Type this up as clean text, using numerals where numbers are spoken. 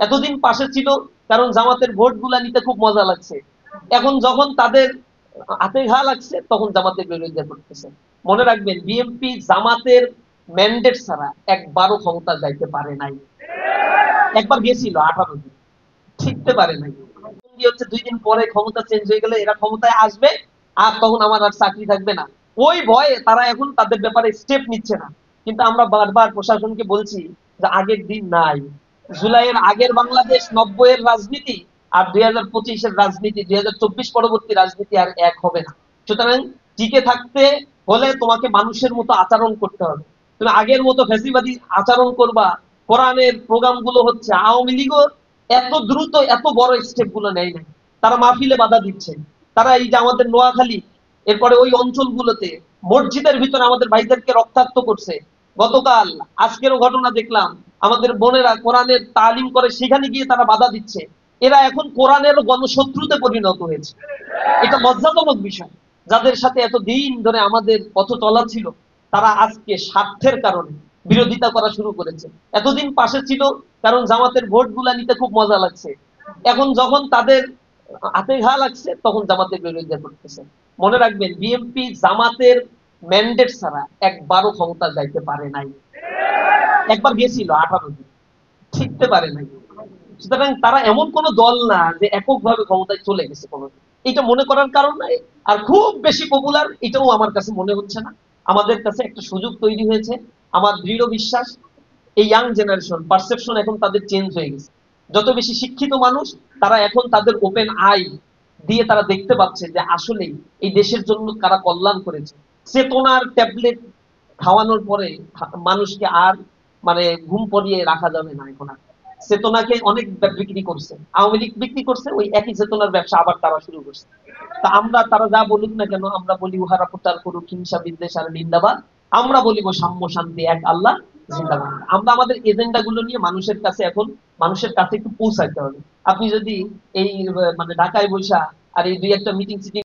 এতদিন পাশে ছিল, কারণ জামাতের ভোটগুলা নিতে খুব মজা লাগছে। এখন যখন তাদের হাতে ঘা লাগছে, তখন জামাতের বিরোধিতা করতেছে। মনে রাখবেন, বিএনপি জামাতের ম্যান্ডেট ছাড়া একবারও ক্ষমতা যাইতে পারে নাই। একবার গেছিল 18 দিন, ঠিকতে পারে নাই। কি হচ্ছে, 2 দিন পরে ক্ষমতা চেঞ্জ হয়ে গেলে এরা ক্ষমতায় আসবে, আর তখন আমার আর চাকরি থাকবে না। ওই ভয়ে তারা এখন তাদের ব্যাপারে স্টেপ নিচ্ছে না। কিন্তু আমরা বারবার প্রশাসনকে বলছি যে আগের দিন নাই। জুলাইয়ের আগের বাংলাদেশ, 90-এর রাজনীতি আর 2025-এর রাজনীতি, 2024 পরবর্তী রাজনীতি আর এক হবে না। সুতরাং টিকে থাকতে হলে তোমাকে মানুষের মতো আচরণ করতে হবে। তুমি আগের মতো ফ্যাসিবাদী আচরণ করবা। কোরআনের প্রোগ্রাম গুলো হচ্ছে, আওয়ামী লীগও এত দ্রুত এত বড় স্টেপ গুলো নেয় নাই। তারা মাহফিলে বাধা দিচ্ছে। তারা এই যে আমাদের নোয়াখালী, এরপরে ওই অঞ্চলগুলোতে মসজিদের ভিতরে আমাদের ভাইদেরকে রক্তাক্ত করছে। গতকাল, আজকেরও ঘটনা দেখলাম, আমাদের বোনেরা কোরআনের তালিম করে, সেখানে গিয়ে তারা বাধা দিচ্ছে। এরা এখন কোরআনের গণশত্রুতে পরিণত হয়েছে। এটা লজ্জাজনক বিষয়। যাদের সাথে এত দিন ধরে আমাদের পথ চলা ছিল, তারা আজকে স্বার্থের কারণে বিরোধিতা করা শুরু করেছে। এতদিন পাশে ছিল, কারণ জামাতের ভোটগুলা নিতে খুব মজা লাগছে। এখন যখন তাদের হাতে ঘা লাগছে, তখন জামাতের বিরোধিতা করতেছে। মনে রাখবেন, বিএনপি জামাতের ম্যান্ডেট ছাড়া একবারও ক্ষমতা যাইতে পারে নাই। একবার গেছিল 18 দিন, ঠিকতে পারে নাই। সুতরাং তারা এমন কোন দল না যে এককভাবে ক্ষমতায় চলে গেছে কোনোদিন, এটা মনে করার কারণ নাই। আর খুব বেশি পপুলার এটাও আমার কাছে মনে হচ্ছে না। আমাদের কাছে একটা সুযোগ তৈরি হয়েছে। আমার দৃঢ় বিশ্বাস, এই ইয়াং জেনারেশন পারসেপশন এখন তাদের চেঞ্জ হয়ে গেছে। যত বেশি শিক্ষিত মানুষ, তারা এখন তাদের ওপেন আই দিয়ে তারা দেখতে পাচ্ছে যে আসলে এই দেশের জন্য কারা কল্যাণ করেছে। চেতনার ট্যাবলেট খাওয়ানোর পরে মানুষকে আর মানে ঘুম পড়িয়ে রাখা যাবে না। এখন আর চেতনাকে অনেক বিক্রি করছে, আওয়ামী লীগ বিক্রি করছে, ওই একই চেতনার ব্যবসা আবার তারা শুরু করছে। তা আমরা, তারা যা বলুক না কেন, আমরা বলি উহারা প্রচার করুক হিংসা বিদ্বেষ আর নিন্দাবাদ। আমরা বলিব সাম্য শান্তি এক আল্লাহ জিন্দাবাদ। আমরা আমাদের এজেন্ডা গুলো নিয়ে মানুষের কাছে এখন, মানুষের কাছে একটু পৌঁছাইতে হবে। আপনি যদি এই মানে ঢাকায় বৈশা আর এই 2-একটা মিটিং সিটিং